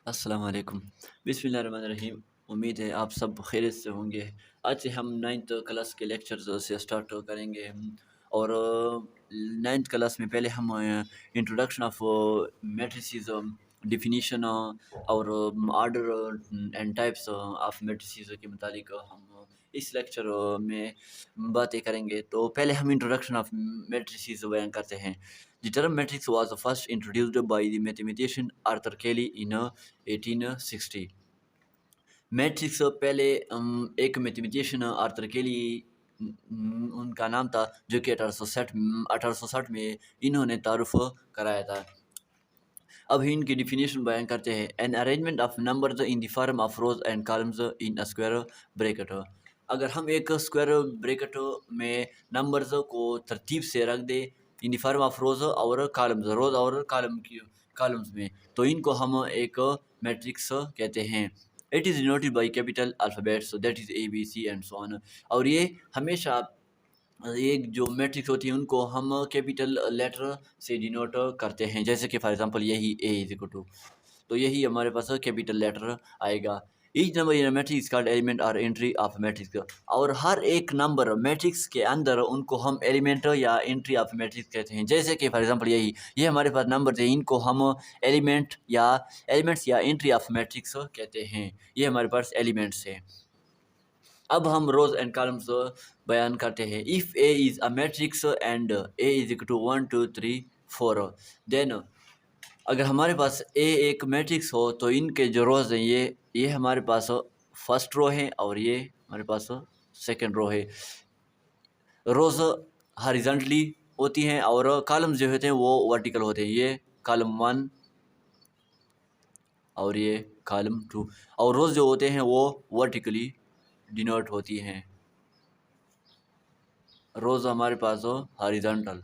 अस्सलाम वालेकुम। बिस्मिल्लाहिर्रहमानिर्रहीम। उम्मीद है आप सब खैरियत से होंगे। आज से हम 9th क्लास के लेक्चर्स से स्टार्ट करेंगे और 9th क्लास में पहले हम इंट्रोडक्शन ऑफ मैट्रिसेस, डेफिनेशन और order and types of matrices के मुतालिक हम इस लेक्चर में बातें करेंगे। तो पहले हम इंट्रोडक्शन ऑफ मैट्रिसेस बयान करते हैं। The term matrix was first introduced by the mathematician Arthur Kelly in 1860. Matrix पहले एक मैथमेटिशियन आर्थर केली उनका नाम था, जो कि 1860 में इन्होंने तारुफ कराया था। अब इनकी डिफिनेशन बयान करते हैं। An arrangement of numbers in the form of rows and columns in a square bracket. अगर हम एक स्क्वायर ब्रैकेट में नंबर्स को तरतीब से रख दे in the form of rows और कॉलम्स, रोज और कॉलम्स में, तो इनको हम एक मैट्रिक्स कहते हैं। It is denoted by capital alphabets, that is A B C and so on. और ये हमेशा एक जो मैट्रिक्स होती है उनको हम कैपिटल लेटर से डिनोट करते हैं, जैसे कि फॉर एग्जांपल यही ए इज इक्वल टू, तो यही हमारे पास कैपिटल लेटर आएगा। Each number in matrix called element और एंट्री ऑफ मैट्रिक्स। और हर एक नंबर मैट्रिक्स के अंदर उनको हम एलिमेंट या एंट्री ऑफ मैट्रिक्स कहते हैं। जैसे कि फॉर एग्जांपल ये हमारे पास नंबर है, इनको हम एलिमेंट्स या एंट्री ऑफ मैट्रिक्स कहते हैं। ये हमारे पास एलिमेंट्स हैं। अब हम रोज एंड कॉलम्स बयान करते हैं। If A is a matrix and A is equal to 1 2 3 4, then अगर हमारे पास ए एक मैट्रिक्स हो तो इनके जो रोज हैं ये हमारे पास फर्स्ट रो है और ये हमारे पास सेकंड रो है। रोज हॉरिजॉन्टली होती हैं और कॉलम्स जो होते हैं वो वर्टिकल होते हैं। ये कॉलम 1 और ये कॉलम 2, और रोज जो होते हैं वो वर्टिकली डिनोट होती हैं। रोज हमारे पास हो हॉरिजॉन्टल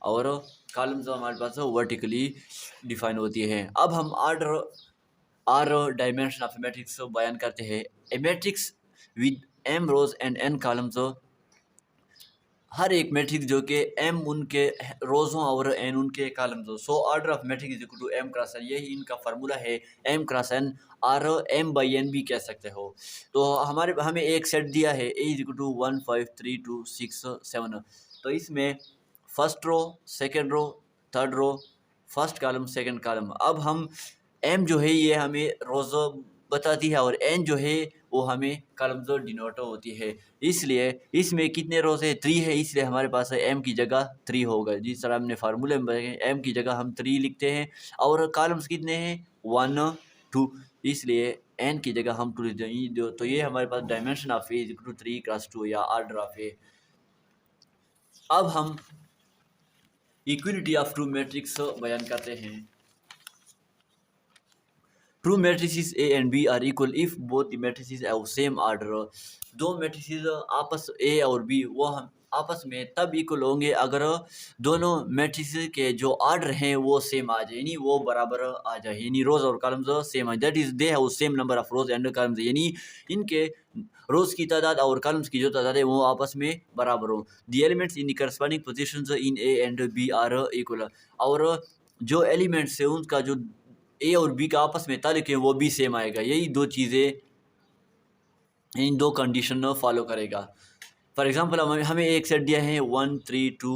और कॉलम्स हमारे पास वर्टिकली डिफाइन होती है। अब हम आर डायमेंशन ऑफ मैट्रिक्स बयान करते हैं। A matrix with M rows and N columns, हर एक मैट्रिक्स जो कि एम उनके रोज हों और एन उनके कॉलम्स हो। So order of matrix is equal to M cross N, यही इनका फार्मूला है एम क्रॉस एन, और एम बाई एन भी कह सकते हो। तो हमें एक सेट दिया है ए इज इक्वल टू 1 5 3 2 6 7, तो इसमें first row, second row, third row, first column, second column. अब हम एम जो है ये हमें रोज बताती है और एन जो है वो हमें कॉलम्स डिनोट होती है। इसलिए इसमें कितने रोज है? 3 है, इसलिए हमारे पास एम की जगह 3 होगा। जिस तरह हमने फार्मूले में बताया एम की जगह हम 3 लिखते हैं। और कॉलम्स कितने हैं? 1 2, इसलिए एन की जगह हम 2 लिखते हैं। तो ये हमारे पास dimension of A is equal to 3 cross 2 या ऑर्डर ऑफ ए। अब हम इक्विलिटी ऑफ टू मैट्रिक्स बयान करते हैं। Two matrices A and B are equal if both the matrices have same order. दो मैट्रिसेस आपस ए और बी वो हम आपस में तब इक्वल होंगे अगर दोनों मैट्रिसेस के जो ऑर्डर हैं वो सेम आ जाए, यानी वो बराबर आ जाए, यानी रोज और कॉलम्स सेम आ जाए। That is they have same number of rows and columns, यानी इनके रोज की तादाद और कॉलम्स की जो तादाद है वो आपस में बराबर हो। The elements in the corresponding positions in A and B are equal, और जो एलिमेंट्स है उनका जो ए और बी का आपस में ताल्लुक है वो भी सेम आएगा। यही दो चीज़ें, इन दो कंडीशन फॉलो करेगा। फॉर एग्जांपल हमें एक सेट दिया है 1 3 2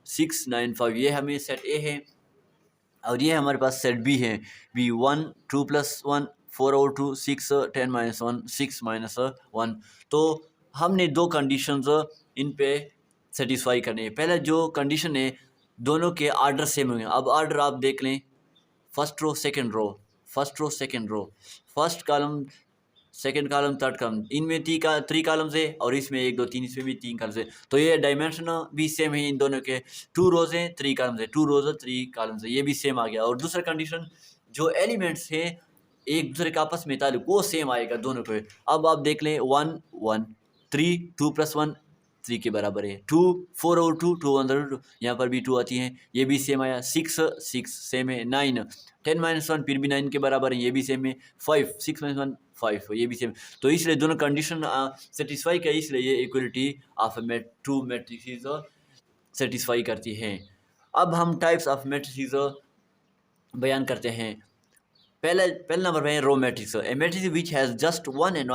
6 9 5, ये हमें सेट ए है, और ये हमारे पास सेट बी है। बी 1 2 + 1 4 और 2 6 10 - 1 6 - 1। तो हमने दो कंडीशंस इन पे सेटिस्फाई करनी है। पहले जो कंडीशन है दोनों के आर्डर सेम होंगे। अब आर्डर आप देख लें, first row second row, first row second row, first column second column third column, इनमें 3 कॉलम्स है और इसमें 1 2 3, इसमें भी 3 कॉलम्स है। तो ये डायमेंशन भी सेम है इन दोनों के। 2 रोज हैं 3 कॉलम्स है, 2 रोज 3 कॉलम्स है, ये भी सेम आ गया। और दूसरा कंडीशन, जो एलिमेंट्स हैं एक दूसरे का आपस में ताल्लुक वो सेम आएगा दोनों पे। अब आप देख लें 1 1 3 2 + 1 3 के बराबर है। 2 4 और 2 2 अंदर 2, यहाँ पर भी 2 आती हैं, ये भी सेम आया। 6 6 सेम है। 9 10 - 1 फिर भी 9 के बराबर है, ये भी सेम है। 5 6 - 1 5, ये भी सेम। तो इसलिए दोनों कंडीशन सेटिस्फाई किया, इसलिए ये equality of to matrices satisfy करती हैं। अब हम टाइप्स ऑफ मैट्रिसेस बयान करते हैं। पहले नंबर पे है row matrix, a matrix which has just one and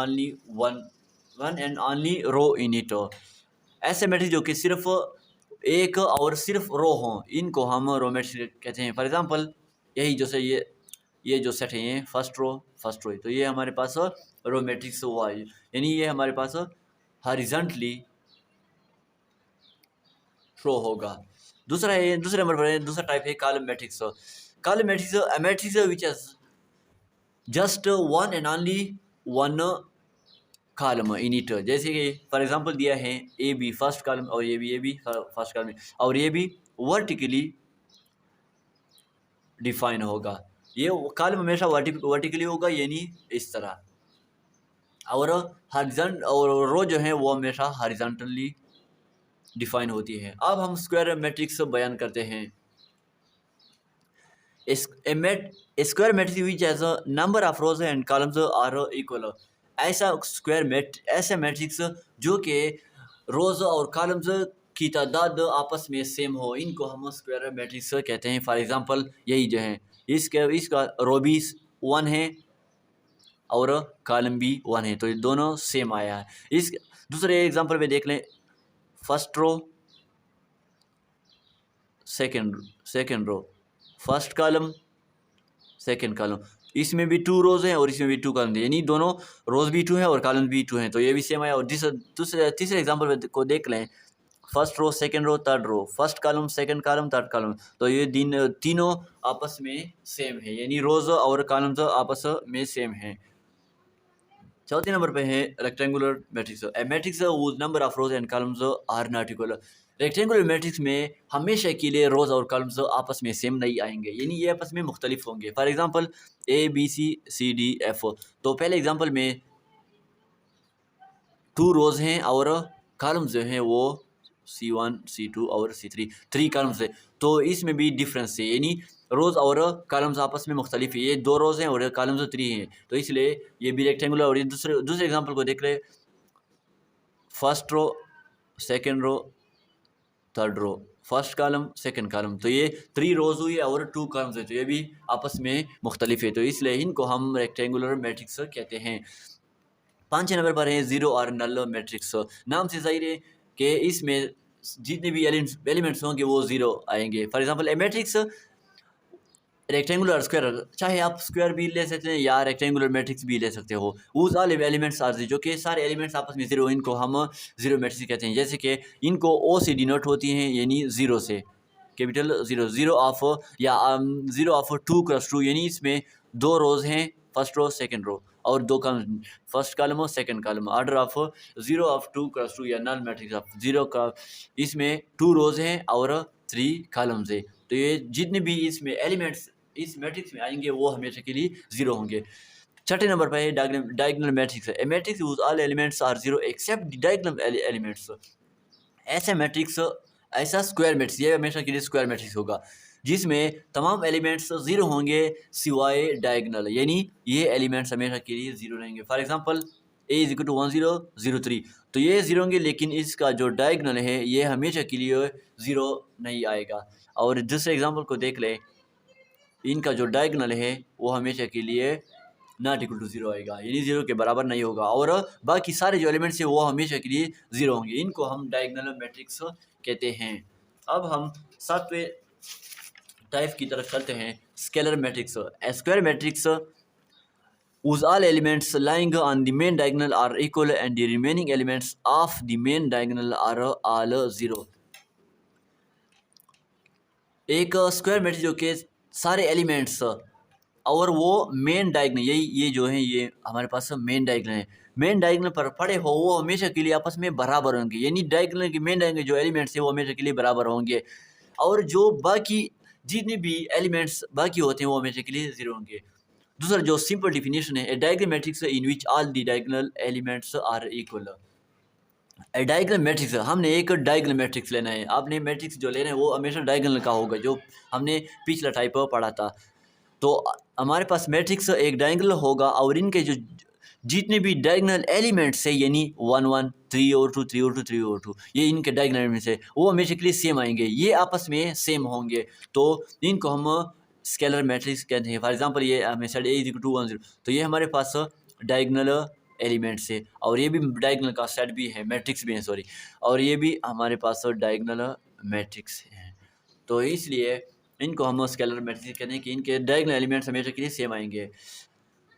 only row in it. ऐसे मैट्रिक्स जो कि सिर्फ एक और सिर्फ रो हों, इनको हम रो मैट्रिक्स कहते हैं। फॉर एग्जांपल यही जैसे ये जो सेट है, ये फर्स्ट रो है, तो ये हमारे पास रो मैट्रिक्स हुआ है, यानी ये हमारे पास हॉरिजॉन्टली रो होगा। दूसरे नंबर पर दूसरा टाइप है column matrix. Column matrix a matrix which has just one and only one column in it. जैसे कि फॉर एग्जांपल दिया है ए बी फर्स्ट कॉलम और ए बी फर्स्ट कॉलम और ये भी वर्टिकली डिफाइन होगा। ये कॉलम हमेशा वर्टिकली होगा, यानी इस तरह, और हॉरिजॉन्टल और रो जो है वो हमेशा हॉरिजॉन्टली डिफाइन होती है। अब हम स्क्वायर मैट्रिक्स बयान करते हैं। Square matrix which has a number of rows and columns are equal. ऐसा मैट्रिक्स जो कि रोज और कॉलम्स की तादाद आपस में सेम हो, इनको हम स्क्वायर मैट्रिक्स कहते हैं। फॉर एग्जांपल यही जो है, इसका रो भी 1 है और कॉलम भी 1 है, तो ये दोनों सेम आया है। इस दूसरे एग्जांपल में देख लें, first row second row, first column second column, इसमें भी 2 रोज हैं और इसमें भी 2 कॉलम है, यानी दोनों रोज भी 2 हैं और कॉलम भी 2 हैं, तो ये भी सेम आया। और तीसरे एग्जांपल को देख लें, first row second row third row, first column second column third column, तो ये तीनों आपस में सेम है, यानी रोज और कॉलम्स आपस में सेम है। चौथे नंबर पे है rectangular matrix. A matrix whose number of rows and columns are not equal. Rectangular matrix में हमेशा के लिए रोज और कॉलम्स आपस में सेम नहीं आएंगे, यानी ये आपस में मुख्तलिफ होंगे। For example A B C D F, तो पहले एग्जांपल में 2 रोज हैं और कॉलम्स जो हैं वो C1 C2 और C3 3 कॉलम्स है, तो इसमें भी डिफरेंस है, यानी रोज़ और कॉलम्स आपस में मुख्तलिफ है। ये 2 रोज़ हैं और कॉलम्स 3 हैं, तो इसलिए ये भी रेक्टेंगुलर। और ये दूसरे एग्जांपल को देख रहे, first row second row third row, first column second column, तो ये 3 रोज हुई और 2 कॉलम्स है, तो ये भी आपस में मुख्तलिफ है, तो इसलिए इनको हम रेक्टेंगुलर मैट्रिक्स कहते हैं। 5 नंबर पर है जीरो और नल मैट्रिक्स। नाम से जाहिर है कि इसमें जितने भी एलिमेंट्स होंगे वो जीरो आएंगे। For example A matrix rectangular square, चाहे आप स्क्वायर भी ले सकते हैं या रेक्टेंगुलर मैट्रिक्स भी ले सकते हो, उस ऑल एलिमेंट्स आर जो कि सारे एलिमेंट्स आपस में जीरो, इनको हम जीरो मैट्रिक्स कहते हैं। जैसे कि इनको ओ से डिनोट होती हैं, यानी जीरो से, कैपिटल जीरो ऑफ, या जीरो ऑफ 2 क्रॉस 2, यानी इसमें 2 रोज हैं, फर्स्ट रो सेकेंड रो, और 2 कॉलम, फर्स्ट कॉलम और second column. Order of zero of 2 cross 2 या नल मैट्रिक्स ऑफ जीरो का, इसमें 2 रोज हैं और 3 कॉलम्स है, तो ये जितने भी इसमें एलिमेंट्स इस मैट्रिक्स में आएंगे वो हमेशा के लिए जीरो होंगे। छठे नंबर पर है diagonal matrix. A matrix whose all elements are zero except the diagonal elements। ऐसा मैट्रिक्स, ऐसा स्क्वायर मैट्रिक्स, ये हमेशा के लिए स्क्वायर मैट्रिक्स होगा जिसमें तमाम एलिमेंट्स जीरो होंगे सिवाय डायगोनल, यानी ये एलिमेंट्स हमेशा के लिए जीरो रहेंगे। For example A is equal to 1 0 0 3, तो ये जीरो होंगे, लेकिन इसका जो डायगोनल है ये हमेशा के लिए जीरो नहीं आएगा। और दूसरे एग्जांपल को देख ले, इनका जो डायगोनल है वो हमेशा के लिए नॉट इक्वल टू जीरो आएगा, यानी जीरो के बराबर नहीं होगा, और बाकी सारे जो एलिमेंट्स हैं वो हमेशा के लिए जीरो होंगे, इनको हम डायगोनल मैट्रिक्स कहते हैं। अब हम 7वें टाइप की तरफ चलते हैं, scalar matrix. Square matrix whose all elements lying on the main diagonal are equal and the remaining elements of the main diagonal are all zero। एक स्क्वायर मैट्रिक्स जो कि सारे एलिमेंट्स और वो मेन डायगोनल, ये जो है ये हमारे पास मेन डायगोनल है, मेन डायगोनल पर पड़े हो वो हमेशा के लिए आपस में बराबर होंगे, यानी डायगोनल के मेन डायगोनल जो एलिमेंट्स है वो हमेशा के लिए बराबर होंगे, और जो बाकी जितने भी एलिमेंट्स बाकी होते हैं वो हमेशा के लिए जीरो होंगे। दूसरा जो सिंपल डिफिनेशन है, a diagonal matrix in which all the diagonal elements are equal. Diagonal matrix, हमने एक डायगोनल मैट्रिक्स लेना है, आपने मैट्रिक्स जो लेना है वो हमेशा डायगोनल का होगा, जो हमने पिछला टाइप पढ़ा था। तो हमारे पास मैट्रिक्स एक डायगोनल होगा और इनके जो जितने भी डायगोनल एलिमेंट्स है, यानी 1 1 3 और 2 3 और 2 3 और 2, ये इनके डायगोनल एलिमेंट्स है, वो हमेशा के लिए सेम आएंगे, ये आपस में सेम होंगे, तो इनको हम स्केलर मैट्रिक्स कहते हैं। फॉर एग्जांपल ये हमें set A is equal to 1 0, तो ये हमारे पास डायगोनल एलिमेंट्स है और ये भी डायगोनल का सेट भी है, मैट्रिक्स भी है सॉरी, और ये भी हमारे पास डायगोनल मैट्रिक्स है। तो इसलिए इनको हम स्केलर मैट्रिक्स कहते हैं कि इनके डायगोनल एलिमेंट्स हमेशा के लिए सेम आएंगे।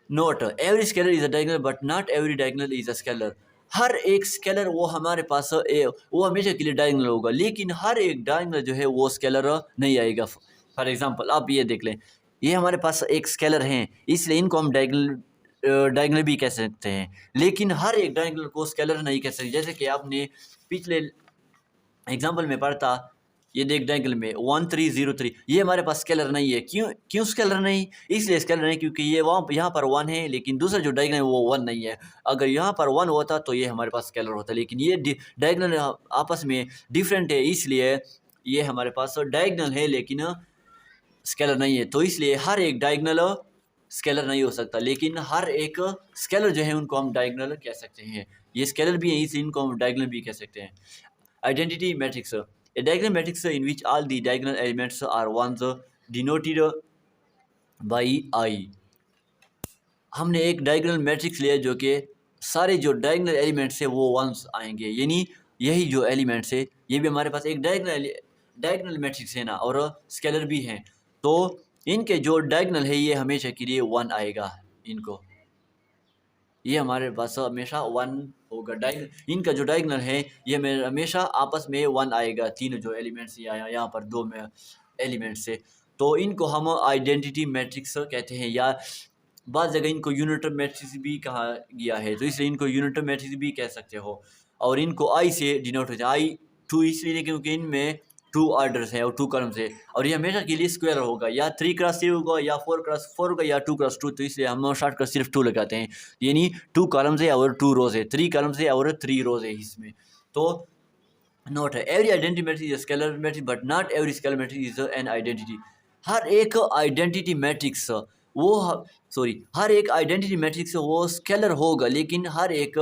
Note, every scalar is a diagonal but not every diagonal is a scalar. हर एक स्केलर वो हमारे पास वो हमेशा के लिए डायगोनल होगा, लेकिन हर एक डायगोनल जो है वो स्केलर नहीं आएगा। फॉर एग्जांपल आप ये देख लें, ये हमारे पास एक स्केलर हैं, इसलिए इनको हम डायगोनल भी कह सकते हैं, लेकिन हर एक डायगोनल को स्केलर नहीं कह सकते। जैसे कि आपने पिछले एग्जाम्पल में पढ़ा था, ये देख डायगोनल में 1303, ये हमारे पास स्केलर नहीं है। क्यों स्केलर नहीं? इसलिए स्केलर नहीं क्योंकि ये यहाँ पर 1 है, लेकिन दूसरा जो डायगोनल है वो 1 नहीं है। अगर यहाँ पर 1 होता तो ये हमारे पास स्केलर होता, लेकिन ये डायगोनल आपस में डिफरेंट है, इसलिए ये हमारे पास डायगोनल है लेकिन स्केलर नहीं है। तो इसलिए हर एक डायगोनल स्केलर नहीं हो सकता, लेकिन हर एक स्केलर जो है उनको हम डायगोनल कह सकते हैं। ये स्केलर भी है, इसलिए इनको हम डायगोनल भी कह सकते हैं। Identity matrix, a diagonal matrix in which all the diagonal elements are ones denoted by I। हमने एक डायगोनल मैट्रिक्स लिया जो कि सारे जो डायगोनल एलिमेंट्स है वो वंस आएंगे, यानी यही जो एलिमेंट्स है ये भी हमारे पास एक डायगोनल मैट्रिक्स है ना, और स्केलर भी हैं, तो इनके जो डायगोनल है ये हमेशा के लिए 1 आएगा। इनको ये हमारे पास हमेशा 1 होगा। इनका जो डायगोनल है ये हमेशा आपस में 1 आएगा। तीनों जो एलिमेंट्स यहाँ पर 2 में एलिमेंट्स है, तो इनको हम आइडेंटिटी मैट्रिक्स कहते हैं, या बाद जगह इनको यूनिट मैट्रिक्स भी कहा गया है, तो इसलिए इनको यूनिट मैट्रिक्स भी कह सकते हो। और इनको आई से डिनोट होता है, आई 2 इसलिए क्योंकि इनमें 2 ऑर्डर्स हैं और 2 कॉलम्स है, और ये हमेशा के लिए स्क्वायर होगा, या 3x3 होगा, या 4x4 होगा, या 2x2। तो इसलिए हम शॉर्ट कर सिर्फ 2 लगाते हैं, यानी 2 कॉलम्स है और 2 रोज है, 3 कॉलम्स है और 3 रोज है इसमें। तो नोट है, every identity matrix is scalar matrix but not every scalar matrix is an identity. हर एक आइडेंटिटी मैट्रिक्स वो हर एक आइडेंटिटी मैट्रिक्स वो स्केलर होगा, लेकिन हर एक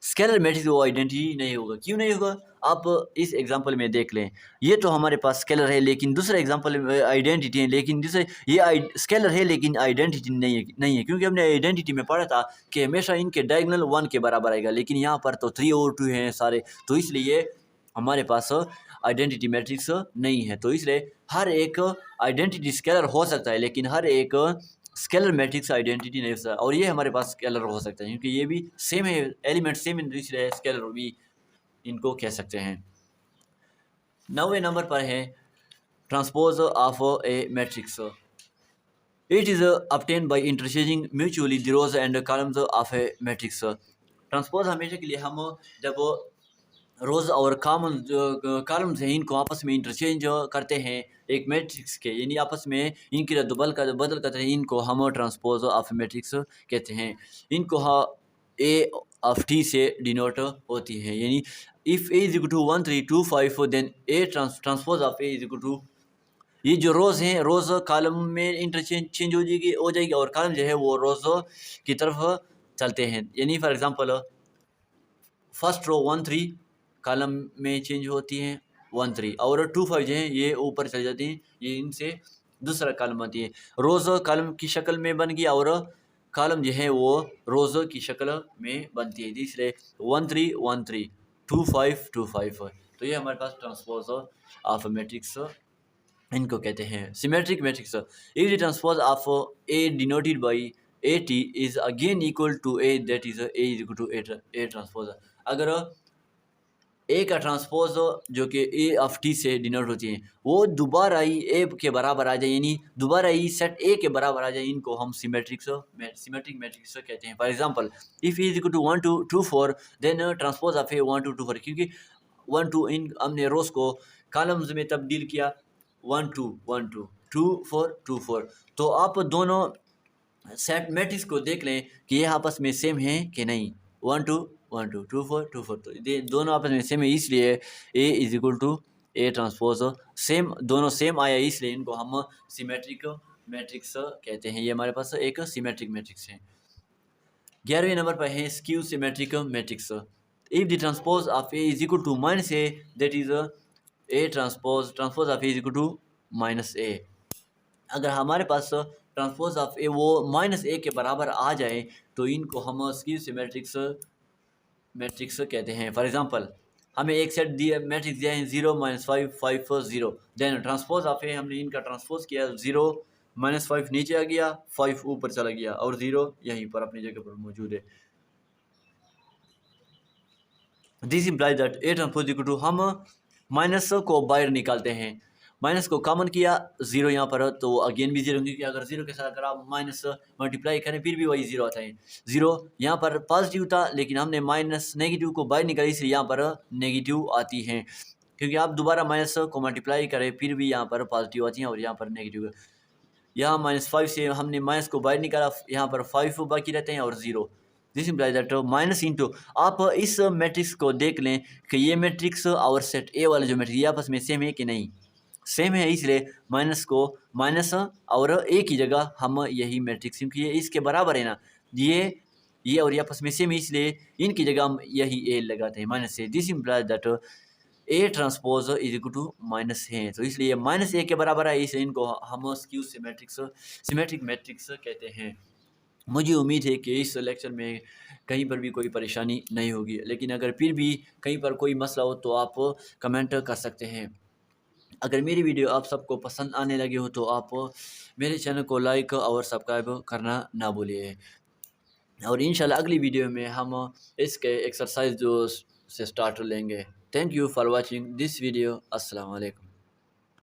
स्केलर मैट्रिक्स वो आइडेंटिटी नहीं होगा। क्यों नहीं होगा? आप इस एग्जांपल में देख लें, ये तो हमारे पास स्केलर है, लेकिन दूसरा एग्जांपल में आइडेंटिटी है, लेकिन दूसरे ये स्केलर है लेकिन आइडेंटिटी नहीं है, क्योंकि हमने आइडेंटिटी में पढ़ा था कि हमेशा इनके डायगोनल 1 के बराबर आएगा, लेकिन यहाँ पर तो 3 और 2 हैं सारे, तो इसलिए हमारे पास आइडेंटिटी मैट्रिक्स नहीं है। तो इसलिए हर एक आइडेंटिटी स्केलर हो सकता है, लेकिन हर एक स्केलर मैट्रिक्स आइडेंटिटी नहीं हो सकता, और ये हमारे पास स्केलर हो सकता है क्योंकि ये भी सेम है, एलिमेंट सेम है, इसलिए स्केलर भी इनको कह सकते हैं। 9वें नंबर पर है transpose of A matrix. It is obtained by interchanging mutually the rows and columns of a matrix। Transpose हमेशा के लिए हम जब रोज़ और कॉलम्स हैं इनको आपस में इंटरचेंज करते हैं एक मैट्रिक्स के, यानी आपस में इनकी बदल करते हैं, इनको हम ट्रांसपोज ऑफ मैट्रिक्स कहते हैं। इनको ए ऑफ टी से डिनोट होती है, यानी if A is equal to 1 3 2 5 then A transpose of A is equal to, ये जो रोज़ हैं रोज़ कॉलम में इंटरचेंज हो जाएगी और कॉलम जो है वो रोज़ की तरफ चलते हैं। यानी for example first row 1 3 column में चेंज होती हैं 1 3, और 2 5 जो है ये ऊपर चल जाती हैं, ये इनसे दूसरा कॉलम आती है। रोज़ कॉलम की शक्ल में बन गया और कॉलम जो है वो रोज़ की शक्ल में बनती है, इसलिए 1 3 1 3 2 5 2 5। तो ये हमारे पास ट्रांसपोज ऑफ मैट्रिक्स इनको कहते हैं। Symmetric matrix, if the transpose of A denoted by A T is again equal to A, that is A is equal to A transpose. अगर ए का ट्रांसपोज जो कि ए ऑफ टी से denote होती है वो दोबारा ही ए के बराबर आ जाए, यानी दोबारा ही सेट ए के बराबर आ जाए, इनको हम सिमेट्रिक मैट्रिक्स कहते हैं। For example if is equal to 1 2 2 4 then transpose of A 1 2 2 4, क्योंकि 1 2 इन हमने रोज को कॉलम्स में तब्दील किया 1 2 1 2 2 4 2 4, तो आप दोनों सेट मैट्रिक्स को देख लें कि ये आपस में सेम हैं कि नहीं। 1 2 1 2 2 4 2 4, तो ये दोनों आपस में सेम है, इसलिए A is equal to A transpose same, दोनों सेम आया, इसलिए इनको हम सिमेट्रिक मैट्रिक्स कहते हैं। ये हमारे पास एक सिमेट्रिक मैट्रिक्स है। 11वें नंबर पर है skew symmetric matrix. If the transpose of A is equal to minus A, that is A transpose of A is equal to minus A. अगर हमारे पास ट्रांसपोज ऑफ ए वो -a के बराबर आ जाए तो इनको हम स्क्यू सिमेट्रिक्स मैट्रिक्स कहते हैं। फॉर एग्जांपल हमें एक सेट दिया मैट्रिक्स दिया है 0 -5 5 4 0, देन ट्रांसपोज ऑफ ए हमने इनका ट्रांसपोज किया 0 -5 नीचे आ गया, 5 ऊपर चला गया और 0 यहीं पर अपनी जगह पर मौजूद है। This implies that A transpose equal to, हम माइनस को बाहर निकालते हैं, माइनस को कॉमन किया 0 यहाँ पर तो अगेन भी 0, क्योंकि अगर 0 के साथ अगर आप माइनस मल्टीप्लाई करें फिर भी वही 0 आता है। 0 यहाँ पर पॉजिटिव था लेकिन हमने माइनस नेगेटिव को बाहर निकाली इसलिए यहाँ पर नेगेटिव आती है, क्योंकि आप दोबारा माइनस को मल्टीप्लाई करें फिर भी यहाँ पर पॉजिटिव आती है और यहाँ पर नेगेटिव। यहाँ -5 से हमने माइनस को बाहर निकाला, यहाँ पर 5 बाकी रहते हैं और 0। This implies that minus into, आप इस मैट्रिक्स को देख लें कि ये मैट्रिक्स और सेट ए वाला जो मैट्रिक्स ये आपस में सेम है कि नहीं, सेम है, इसलिए माइनस को माइनस और ए की जगह हम यही मैट्रिक्स, क्योंकि ये इसके बराबर है ना, ये और ये आपस में सेम है इसलिए इनकी जगह हम यही ए लगाते हैं माइनस से। This implies that A transpose is equal to minus है, तो इसलिए माइनस ए के बराबर है, इसलिए इनको हम स्क्यू सिमेट्रिक मैट्रिक्स कहते हैं। मुझे उम्मीद है कि इस लेक्चर में कहीं पर भी कोई परेशानी नहीं होगी, लेकिन अगर फिर भी कहीं पर कोई मसला हो तो आप कमेंट कर सकते हैं। अगर मेरी वीडियो आप सबको पसंद आने लगी हो तो आप मेरे चैनल को लाइक और सब्सक्राइब करना ना भूलिए, और इंशाल्लाह अगली वीडियो में हम इसके एक्सरसाइज जो से स्टार्ट लेंगे। Thank you for watching this video. अस्सलाम वालेकुम।